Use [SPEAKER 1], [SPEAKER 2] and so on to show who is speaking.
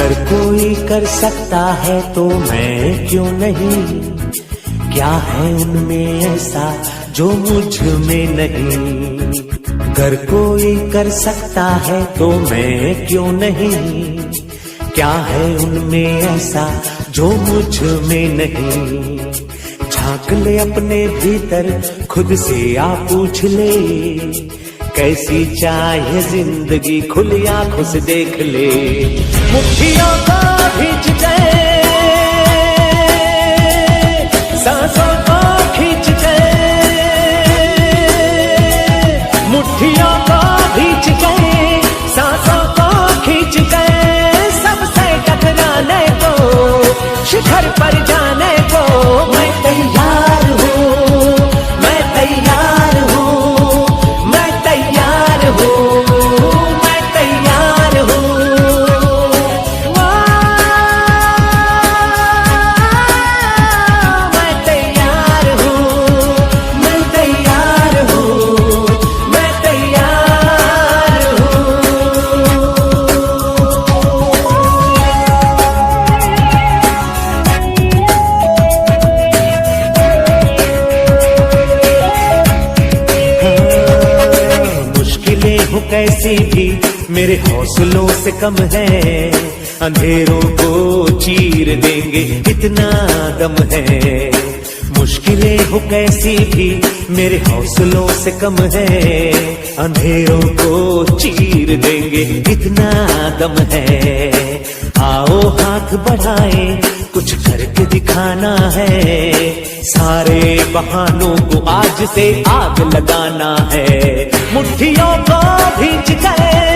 [SPEAKER 1] अगर कोई कर सकता है तो मैं क्यों नहीं, क्या है उनमें ऐसा जो मुझ में नहीं। अगर कोई कर सकता है तो मैं क्यों नहीं, क्या है उनमें ऐसा जो मुझ में नहीं। झांक ले अपने भीतर खुद से आ पूछ ले, कैसी चाहे जिंदगी खुली आंखों से देख ले। मुट्ठियों को भींच गए, सांसों को खींच गए, मुट्ठियों को भींच गए, सांसों को खींच गए। सबसे टकराने को, शिखर पर जाने को मैं तैयार हूँ, मैं तैयार हूँ, मैं तैयार हूँ, मैं तैयार हूँ। मैं तैयार हूँ, मैं तैयार हूँ, मैं तैयार हूँ। मुश्किलें हो कैसी भी मेरे हौसलों से कम है, अंधेरों को चीर देंगे इतना दम है। मुश्किलें हो कैसी भी मेरे हौसलों से कम है, अंधेरों को चीर देंगे इतना दम है। आओ हाथ बढ़ाए, कुछ करके दिखाना है, सारे बहानों को आज से आग लगाना है। मुट्ठियों को भींच गए,